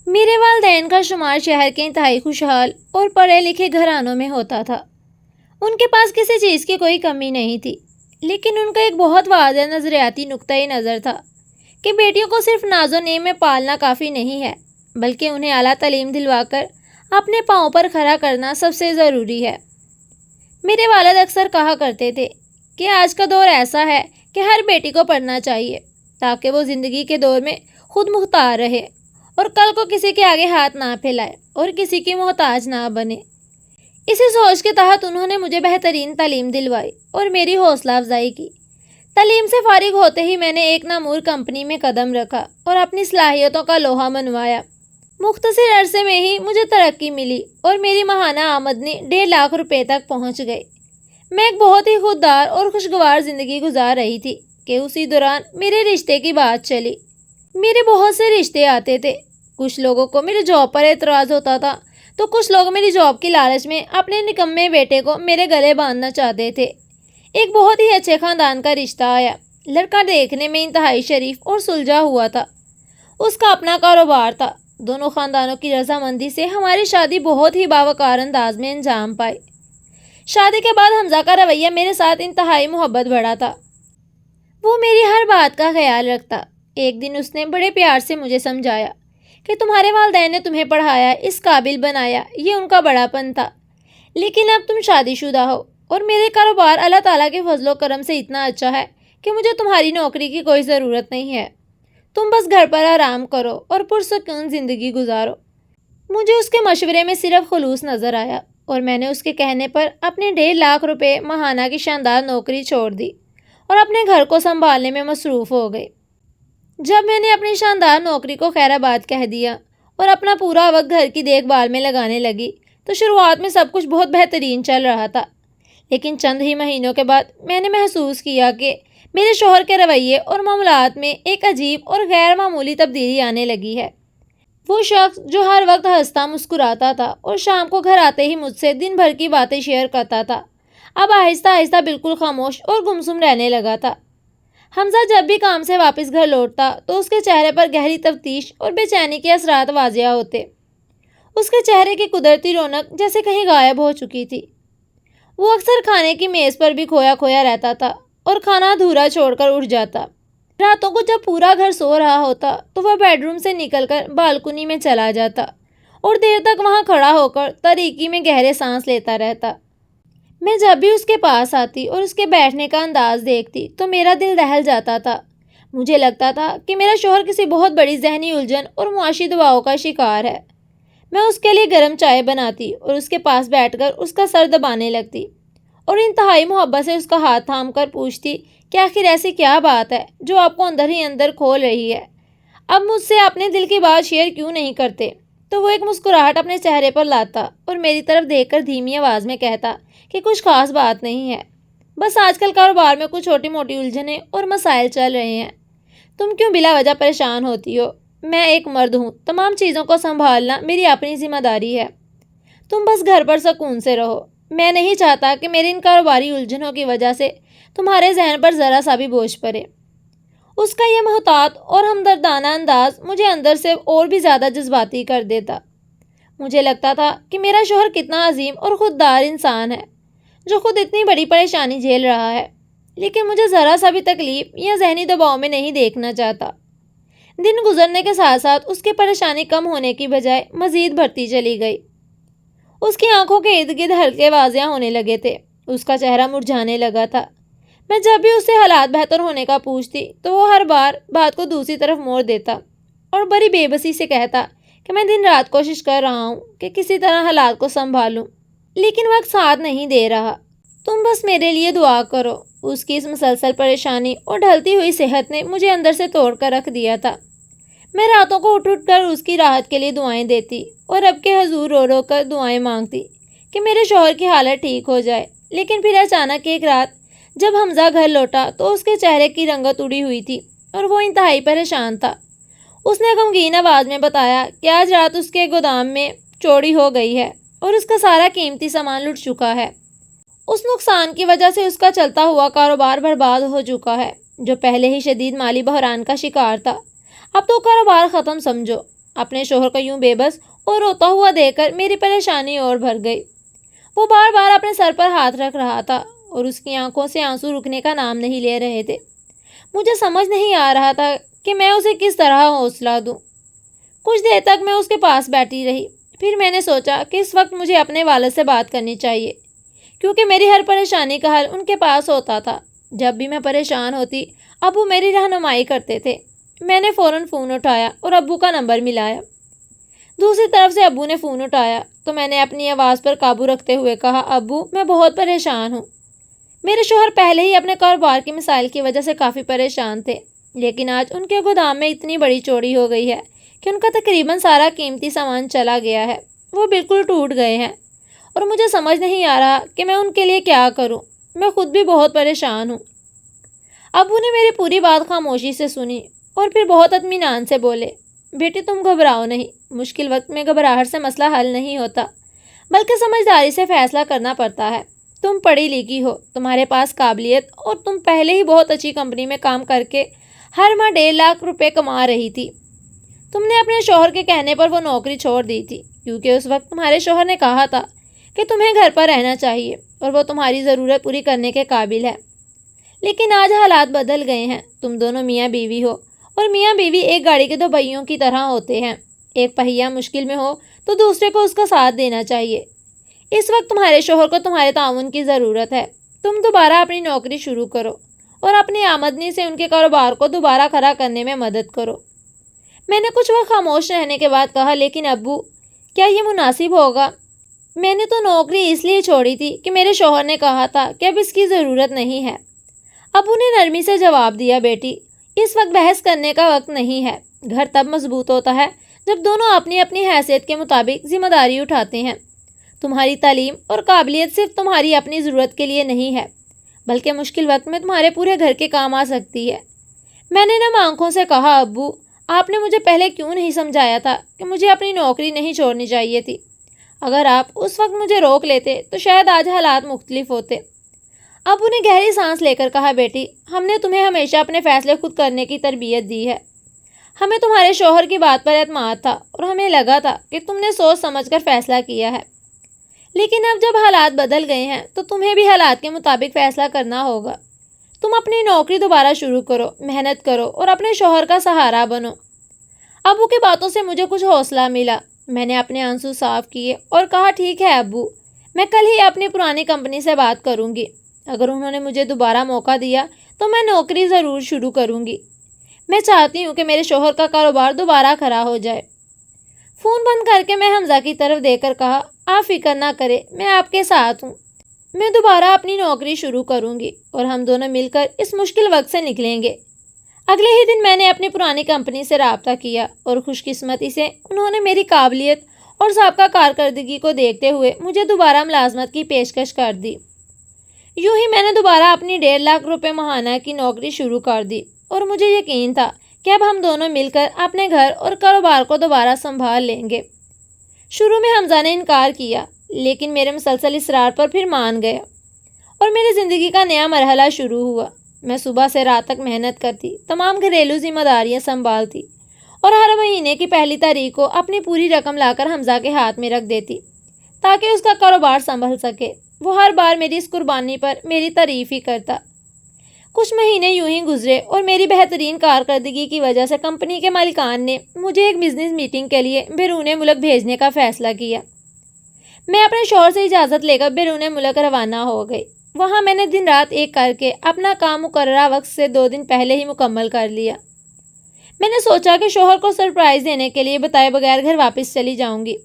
میرے والدین کا شمار شہر کے انتہائی خوشحال اور پڑھے لکھے گھرانوں میں ہوتا تھا۔ ان کے پاس کسی چیز کی کوئی کمی نہیں تھی، لیکن ان کا ایک بہت واضح نظریاتی نقطۂ نظر تھا کہ بیٹیوں کو صرف ناز و نیم میں پالنا کافی نہیں ہے، بلکہ انہیں اعلیٰ تعلیم دلوا کر اپنے پاؤں پر کھڑا کرنا سب سے ضروری ہے۔ میرے والد اکثر کہا کرتے تھے کہ آج کا دور ایسا ہے کہ ہر بیٹی کو پڑھنا چاہیے تاکہ وہ زندگی کے دور میں خود مختار رہے اور کل کو کسی کے آگے ہاتھ نہ پھیلائے اور کسی کی محتاج نہ بنے۔ اسی سوچ کے تحت انہوں نے مجھے بہترین تعلیم دلوائی اور میری حوصلہ افزائی کی۔ تعلیم سے فارغ ہوتے ہی میں نے ایک نامور کمپنی میں قدم رکھا اور اپنی صلاحیتوں کا لوہا منوایا۔ مختصر عرصے میں ہی مجھے ترقی ملی اور میری ماہانہ آمدنی 1.5 لاکھ روپے تک پہنچ گئی۔ میں ایک بہت ہی خوددار اور خوشگوار زندگی گزار رہی تھی کہ اسی دوران میرے رشتے کی بات چلی۔ میرے بہت سے رشتے آتے تھے۔ کچھ لوگوں کو میری جاب پر اعتراض ہوتا تھا تو کچھ لوگ میری جاب کی لالچ میں اپنے نکمے بیٹے کو میرے گلے باندھنا چاہتے تھے۔ ایک بہت ہی اچھے خاندان کا رشتہ آیا۔ لڑکا دیکھنے میں انتہائی شریف اور سلجھا ہوا تھا۔ اس کا اپنا کاروبار تھا۔ دونوں خاندانوں کی رضامندی سے ہماری شادی بہت ہی باوقار انداز میں انجام پائی۔ شادی کے بعد حمزہ کا رویہ میرے ساتھ انتہائی محبت بھرا تھا۔ وہ میری ہر بات کا خیال رکھتا۔ ایک دن اس نے بڑے پیار سے مجھے سمجھایا کہ تمہارے والدین نے تمہیں پڑھایا، اس قابل بنایا، یہ ان کا بڑا پن تھا، لیکن اب تم شادی شدہ ہو اور میرے کاروبار اللہ تعالیٰ کے فضل و کرم سے اتنا اچھا ہے کہ مجھے تمہاری نوکری کی کوئی ضرورت نہیں ہے۔ تم بس گھر پر آرام کرو اور پرسکون زندگی گزارو۔ مجھے اس کے مشورے میں صرف خلوص نظر آیا اور میں نے اس کے کہنے پر اپنے 1.5 لاکھ روپے ماہانہ کی شاندار نوکری چھوڑ دی اور اپنے گھر کو سنبھالنے میں مصروف ہو گئی۔ جب میں نے اپنی شاندار نوکری کو خیر آباد کہہ دیا اور اپنا پورا وقت گھر کی دیکھ بھال میں لگانے لگی تو شروعات میں سب کچھ بہت بہترین چل رہا تھا، لیکن چند ہی مہینوں کے بعد میں نے محسوس کیا کہ میرے شوہر کے رویے اور معاملات میں ایک عجیب اور غیر معمولی تبدیلی آنے لگی ہے۔ وہ شخص جو ہر وقت ہنستا مسکراتا تھا اور شام کو گھر آتے ہی مجھ سے دن بھر کی باتیں شیئر کرتا تھا، اب آہستہ آہستہ بالکل خاموش اور گمسم رہنے لگا تھا۔ حمزہ جب بھی کام سے واپس گھر لوٹتا تو اس کے چہرے پر گہری تفتیش اور بے چینی کے اثرات واضح ہوتے۔ اس کے چہرے کی قدرتی رونق جیسے کہیں غائب ہو چکی تھی۔ وہ اکثر کھانے کی میز پر بھی کھویا کھویا رہتا تھا اور کھانا ادھورا چھوڑ کر اٹھ جاتا۔ راتوں کو جب پورا گھر سو رہا ہوتا تو وہ بیڈ روم سے نکل کر بالکنی میں چلا جاتا اور دیر تک وہاں کھڑا ہو کر تاریکی میں گہرے سانس لیتا رہتا۔ میں جب بھی اس کے پاس آتی اور اس کے بیٹھنے کا انداز دیکھتی تو میرا دل دہل جاتا تھا۔ مجھے لگتا تھا کہ میرا شوہر کسی بہت بڑی ذہنی الجھن اور معاشی دباؤ کا شکار ہے۔ میں اس کے لیے گرم چائے بناتی اور اس کے پاس بیٹھ کر اس کا سر دبانے لگتی اور انتہائی محبت سے اس کا ہاتھ تھام کر پوچھتی کہ آخر ایسی کیا بات ہے جو آپ کو اندر ہی اندر کھول رہی ہے؟ اب مجھ سے اپنے دل کی بات شیئر کیوں نہیں کرتے؟ تو وہ ایک مسکراہٹ اپنے چہرے پر لاتا اور میری طرف دیکھ کر دھیمی آواز میں کہتا کہ کچھ خاص بات نہیں ہے، بس آج کل کاروبار میں کچھ چھوٹی موٹی الجھنیں اور مسائل چل رہے ہیں۔ تم کیوں بلا وجہ پریشان ہوتی ہو؟ میں ایک مرد ہوں، تمام چیزوں کو سنبھالنا میری اپنی ذمہ داری ہے۔ تم بس گھر پر سکون سے رہو۔ میں نہیں چاہتا کہ میری ان کاروباری الجھنوں کی وجہ سے تمہارے ذہن پر ذرا سا بھی بوجھ پڑے۔ اس کا یہ محتاط اور ہمدردانہ انداز مجھے اندر سے اور بھی زیادہ جذباتی کر دیتا۔ مجھے لگتا تھا کہ میرا شوہر کتنا عظیم اور خوددار انسان ہے جو خود اتنی بڑی پریشانی جھیل رہا ہے، لیکن مجھے ذرا سا بھی تکلیف یا ذہنی دباؤ میں نہیں دیکھنا چاہتا۔ دن گزرنے کے ساتھ ساتھ اس کی پریشانی کم ہونے کی بجائے مزید بڑھتی چلی گئی۔ اس کی آنکھوں کے ارد گرد ہلکے واضح ہونے لگے تھے، اس کا چہرہ مرجھانے لگا تھا۔ میں جب بھی اس سے حالات بہتر ہونے کا پوچھتی تو وہ ہر بار بات کو دوسری طرف موڑ دیتا اور بڑی بے بسی سے کہتا کہ میں دن رات کوشش کر رہا ہوں کہ کسی طرح حالات کو سنبھالوں، لیکن وقت ساتھ نہیں دے رہا۔ تم بس میرے لیے دعا کرو۔ اس کی اس مسلسل پریشانی اور ڈھلتی ہوئی صحت نے مجھے اندر سے توڑ کر رکھ دیا تھا۔ میں راتوں کو اٹھ کر اس کی راحت کے لیے دعائیں دیتی اور رب کے حضور رو رو کر دعائیں مانگتی کہ میرے شوہر کی حالت ٹھیک ہو جائے۔ لیکن پھر اچانک ایک رات جب حمزہ گھر لوٹا تو اس کے چہرے کی رنگت اڑی ہوئی تھی اور وہ انتہائی پریشان تھا۔ اس نے غمگین آواز میں بتایا کہ آج رات اس کے گودام میں چوری ہو گئی ہے اور اس کا سارا قیمتی سامان لٹ چکا ہے۔ اس نقصان کی وجہ سے اس کا چلتا ہوا کاروبار برباد ہو چکا ہے، جو پہلے ہی شدید مالی بحران کا شکار تھا۔ اب تو کاروبار ختم سمجھو۔ اپنے شوہر کو یوں بے بس اور روتا ہوا دیکھ کر میری پریشانی اور بڑھ گئی۔ وہ بار بار اپنے سر پر ہاتھ رکھ رہا تھا اور اس کی آنکھوں سے آنسو رکنے کا نام نہیں لے رہے تھے۔ مجھے سمجھ نہیں آ رہا تھا کہ میں اسے کس طرح حوصلہ دوں۔ کچھ دیر تک میں اس کے پاس بیٹھی رہی، پھر میں نے سوچا کہ اس وقت مجھے اپنے والد سے بات کرنی چاہیے، کیونکہ میری ہر پریشانی کا حل ان کے پاس ہوتا تھا۔ جب بھی میں پریشان ہوتی ابو میری رہنمائی کرتے تھے۔ میں نے فوراً فون اٹھایا اور ابو کا نمبر ملایا۔ دوسری طرف سے ابو نے فون اٹھایا تو میں نے اپنی آواز پر قابو رکھتے ہوئے کہا، ابو میں بہت پریشان ہوں۔ میرے شوہر پہلے ہی اپنے کاروبار کے مسائل کی وجہ سے کافی پریشان تھے، لیکن آج ان کے گودام میں اتنی بڑی چوری ہو گئی ہے کہ ان کا تقریباً سارا قیمتی سامان چلا گیا ہے۔ وہ بالکل ٹوٹ گئے ہیں اور مجھے سمجھ نہیں آ رہا کہ میں ان کے لیے کیا کروں۔ میں خود بھی بہت پریشان ہوں۔ ابو نے میری پوری بات خاموشی سے سنی اور پھر بہت اطمینان سے بولے، بیٹی تم گھبراؤ نہیں، مشکل وقت میں گھبراہٹ سے مسئلہ حل نہیں ہوتا، بلکہ سمجھداری سے فیصلہ کرنا پڑتا ہے۔ تم پڑھی لکھی ہو، تمہارے پاس قابلیت اور تم پہلے ہی بہت اچھی کمپنی میں کام کر کے ہر ماہ 1.5 لاکھ روپے کما رہی تھی۔ تم نے اپنے شوہر کے کہنے پر وہ نوکری چھوڑ دی تھی، کیونکہ اس وقت تمہارے شوہر نے کہا تھا کہ تمہیں گھر پر رہنا چاہیے اور وہ تمہاری ضرورت پوری کرنے کے قابل ہے۔ لیکن آج حالات بدل گئے ہیں۔ تم دونوں میاں بیوی ہو اور میاں بیوی ایک گاڑی کے 2 پہیوں کی طرح ہوتے ہیں۔ ایک پہیہ مشکل میں ہو تو دوسرے کو اس کا ساتھ دینا چاہیے۔ اس وقت تمہارے شوہر کو تمہارے تعاون کی ضرورت ہے۔ تم دوبارہ اپنی نوکری شروع کرو اور اپنی آمدنی سے ان کے کاروبار کو دوبارہ کھڑا کرنے میں مدد کرو۔ میں نے کچھ وقت خاموش رہنے کے بعد کہا، لیکن ابو کیا یہ مناسب ہوگا؟ میں نے تو نوکری اس لیے چھوڑی تھی کہ میرے شوہر نے کہا تھا کہ اب اس کی ضرورت نہیں ہے۔ ابو نے نرمی سے جواب دیا، بیٹی اس وقت بحث کرنے کا وقت نہیں ہے۔ گھر تب مضبوط ہوتا ہے جب دونوں اپنی اپنی حیثیت کے مطابق ذمہ داری اٹھاتے ہیں۔ تمہاری تعلیم اور قابلیت صرف تمہاری اپنی ضرورت کے لیے نہیں ہے، بلکہ مشکل وقت میں تمہارے پورے گھر کے کام آ سکتی ہے۔ میں نے نم آنکھوں سے کہا، ابو آپ نے مجھے پہلے کیوں نہیں سمجھایا تھا کہ مجھے اپنی نوکری نہیں چھوڑنی چاہیے تھی؟ اگر آپ اس وقت مجھے روک لیتے تو شاید آج حالات مختلف ہوتے۔ ابو نے گہری سانس لے کر کہا، بیٹی ہم نے تمہیں ہمیشہ اپنے فیصلے خود کرنے کی تربیت دی ہے۔ ہمیں تمہارے شوہر کی بات پر اعتماد تھا اور ہمیں لگا تھا کہ تم نے سوچ سمجھ کر فیصلہ کیا ہے، لیکن اب جب حالات بدل گئے ہیں تو تمہیں بھی حالات کے مطابق فیصلہ کرنا ہوگا۔ تم اپنی نوکری دوبارہ شروع کرو، محنت کرو اور اپنے شوہر کا سہارا بنو۔ ابو کی باتوں سے مجھے کچھ حوصلہ ملا۔ میں نے اپنے آنسو صاف کیے اور کہا، ٹھیک ہے ابو، میں کل ہی اپنی پرانی کمپنی سے بات کروں گی۔ اگر انہوں نے مجھے دوبارہ موقع دیا تو میں نوکری ضرور شروع کروں گی۔ میں چاہتی ہوں کہ میرے شوہر کا کاروبار دوبارہ کھڑا ہو جائے۔ فون بند کر کے میں حمزہ کی طرف دیکھ کر کہا، آپ فکر نہ کریں، میں آپ کے ساتھ ہوں۔ میں دوبارہ اپنی نوکری شروع کروں گی اور ہم دونوں مل کر اس مشکل وقت سے نکلیں گے۔ اگلے ہی دن میں نے اپنی پرانی کمپنی سے رابطہ کیا اور خوش قسمتی سے انہوں نے میری قابلیت اور سابقہ کارکردگی کو دیکھتے ہوئے مجھے دوبارہ ملازمت کی پیشکش کر دی۔ یوں ہی میں نے دوبارہ اپنی 1.5 لاکھ روپے ماہانہ کی نوکری شروع کر دی اور مجھے یقین تھا کہ اب ہم دونوں مل کر اپنے گھر اور کاروبار کو دوبارہ سنبھال لیں گے۔ شروع میں حمزہ نے انکار کیا، لیکن میرے مسلسل اصرار پر پھر مان گیا اور میری زندگی کا نیا مرحلہ شروع ہوا۔ میں صبح سے رات تک محنت کرتی، تمام گھریلو ذمہ داریاں سنبھالتی اور ہر مہینے کی 1 تاریخ کو اپنی پوری رقم لا کر حمزہ کے ہاتھ میں رکھ دیتی تاکہ اس کا کاروبار سنبھل سکے۔ وہ ہر بار میری اس قربانی پر میری تعریف ہی کرتا۔ کچھ مہینے یوں ہی گزرے اور میری بہترین کارکردگی کی وجہ سے کمپنی کے مالکان نے مجھے ایک بزنس میٹنگ کے لیے بیرون ملک بھیجنے کا فیصلہ کیا۔ میں اپنے شوہر سے اجازت لے کر بیرون ملک روانہ ہو گئی۔ وہاں میں نے دن رات ایک کر کے اپنا کام مقررہ وقت سے 2 دن پہلے ہی مکمل کر لیا۔ میں نے سوچا کہ شوہر کو سرپرائز دینے کے لیے بتائے بغیر گھر واپس چلی جاؤں گی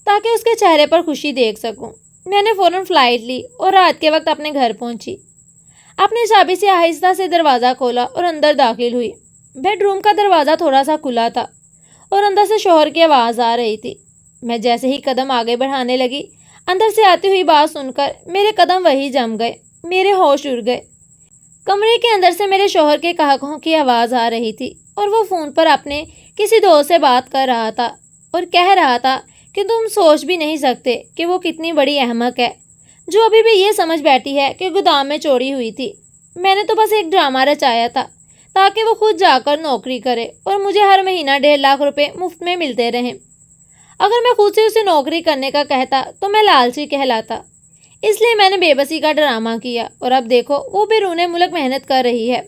تاکہ اس کے چہرے پر خوشی دیکھ سکوں۔ میں نے فوراً فلائٹ لی اور رات کے وقت اپنے گھر پہنچی۔ اپنی چابی سے آہستہ سے دروازہ کھولا اور اندر داخل ہوئی۔ بیڈ روم کا دروازہ تھوڑا سا کھلا تھا اور اندر سے شوہر کی آواز آ رہی تھی۔ میں جیسے ہی قدم آگے بڑھانے لگی، اندر سے آتی ہوئی بات سن کر میرے قدم وہی جم گئے، میرے ہوش اڑ گئے۔ کمرے کے اندر سے میرے شوہر کے قہقہوں کی آواز آ رہی تھی اور وہ فون پر اپنے کسی دوست سے بات کر رہا تھا اور کہہ رہا تھا کہ تم سوچ بھی نہیں سکتے کہ وہ کتنی بڑی احمق ہے جو ابھی بھی یہ سمجھ بیٹھی ہے کہ گودام میں چوری ہوئی تھی۔ میں نے تو بس ایک ڈرامہ رچایا تھا تاکہ وہ خود جا کر نوکری کرے اور مجھے ہر مہینہ 1.5 لاکھ روپے مفت میں ملتے رہیں۔ اگر میں خود سے اسے نوکری کرنے کا کہتا تو میں لالچی کہلاتا، اس لیے میں نے بے بسی کا ڈرامہ کیا، اور اب دیکھو وہ بیرون ملک محنت کر رہی ہے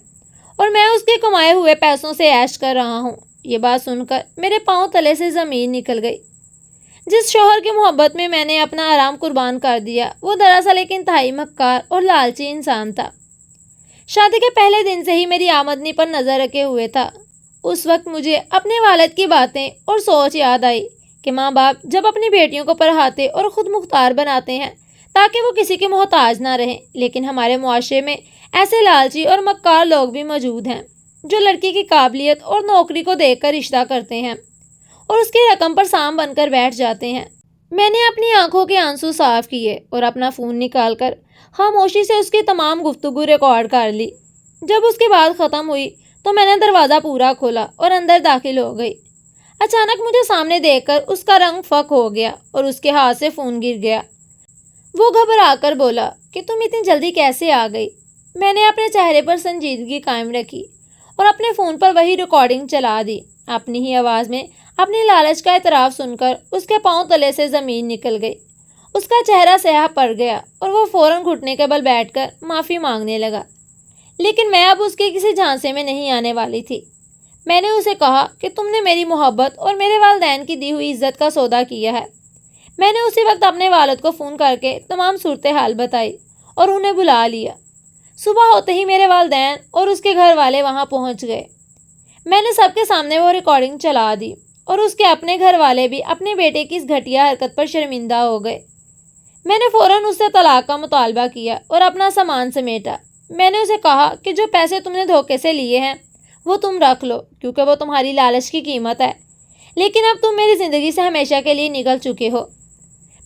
اور میں اس کے کمائے ہوئے پیسوں سے عیش کر رہا ہوں۔ یہ بات سن کر میرے پاؤں تلے سے زمین نکل گئی۔ جس شوہر کی محبت میں میں نے اپنا آرام قربان کر دیا، وہ دراصل ایک انتہائی مکار اور لالچی انسان تھا۔ شادی کے پہلے دن سے ہی میری آمدنی پر نظر رکھے ہوئے تھا۔ اس وقت مجھے اپنے والد کی باتیں اور سوچ یاد آئی کہ ماں باپ جب اپنی بیٹیوں کو پڑھاتے اور خود مختار بناتے ہیں تاکہ وہ کسی کے محتاج نہ رہیں، لیکن ہمارے معاشرے میں ایسے لالچی اور مکار لوگ بھی موجود ہیں جو لڑکی کی قابلیت اور نوکری کو دیکھ کر رشتہ کرتے ہیں اور اس کی رقم پر سام بن کر بیٹھ جاتے ہیں۔ میں نے اپنی آنکھوں کے آنسو صاف کیے اور اپنا فون نکال کر خاموشی سے اس کی تمام گفتگو ریکارڈ کر لی۔ جب اس کی بات ختم ہوئی تو میں نے دروازہ پورا کھولا اور اندر داخل ہو گئی۔ اچانک مجھے سامنے دیکھ کر اس کا رنگ فک ہو گیا اور اس کے ہاتھ سے فون گر گیا۔ وہ گھبرا کر بولا کہ تم اتنی جلدی کیسے آ گئی؟ میں نے اپنے چہرے پر سنجیدگی قائم رکھی اور اپنے فون پر وہی ریکارڈنگ چلا دی۔ اپنی ہی آواز میں اپنی لالچ کا اعتراف سن کر اس کے پاؤں تلے سے زمین نکل گئی۔ اس کا چہرہ سیاہ پڑ گیا اور وہ فوراً گھٹنے کے بل بیٹھ کر معافی مانگنے لگا، لیکن میں اب اس کے کسی جھانسے میں نہیں آنے والی تھی۔ میں نے اسے کہا کہ تم نے میری محبت اور میرے والدین کی دی ہوئی عزت کا سودا کیا ہے۔ میں نے اسی وقت اپنے والد کو فون کر کے تمام صورتحال بتائی اور انہیں بلا لیا۔ صبح ہوتے ہی میرے والدین اور اس کے گھر والے وہاں پہنچ گئے۔ میں نے سب کے سامنے وہ ریکارڈنگ چلا دی اور اس کے اپنے گھر والے بھی اپنے بیٹے کی اس گھٹیا حرکت پر شرمندہ ہو گئے۔ میں نے فوراً اس سے طلاق کا مطالبہ کیا اور اپنا سامان سمیٹا۔ میں نے اسے کہا کہ جو پیسے تم نے دھوکے سے لیے ہیں وہ تم رکھ لو، کیونکہ وہ تمہاری لالچ کی قیمت ہے، لیکن اب تم میری زندگی سے ہمیشہ کے لیے نکل چکے ہو۔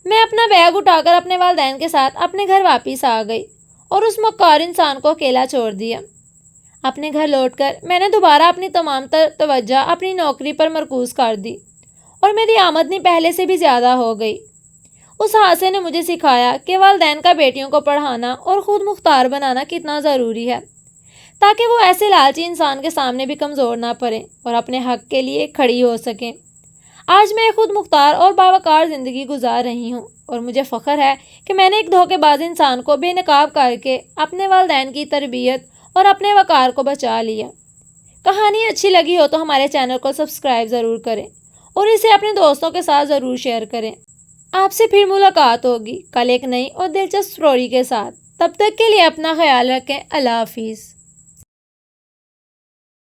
میں اپنا بیگ اٹھا کر اپنے والدین کے ساتھ اپنے گھر واپس آ گئی اور اس مکار انسان کو اکیلا چھوڑ دیا۔ اپنے گھر لوٹ کر میں نے دوبارہ اپنی تمام توجہ اپنی نوکری پر مرکوز کر دی اور میری آمدنی پہلے سے بھی زیادہ ہو گئی۔ اس حادثے نے مجھے سکھایا کہ والدین کا بیٹیوں کو پڑھانا اور خود مختار بنانا کتنا ضروری ہے، تاکہ وہ ایسے لالچی انسان کے سامنے بھی کمزور نہ پڑیں اور اپنے حق کے لیے کھڑی ہو سکیں۔ آج میں خود مختار اور باوقار زندگی گزار رہی ہوں اور مجھے فخر ہے کہ میں نے ایک دھوکے باز انسان کو بے نقاب کر کے اپنے والدین کی تربیت اور اپنے وقار کو بچا لیا۔ کہانی اچھی لگی ہو تو ہمارے چینل کو سبسکرائب ضرور کریں اور اسے اپنے دوستوں کے ساتھ ضرور شیئر کریں۔ آپ سے پھر ملاقات ہوگی کل ایک نئی اور دلچسپ اسٹوری کے ساتھ۔ تب تک کے لیے اپنا خیال رکھیں۔ اللہ حافظ۔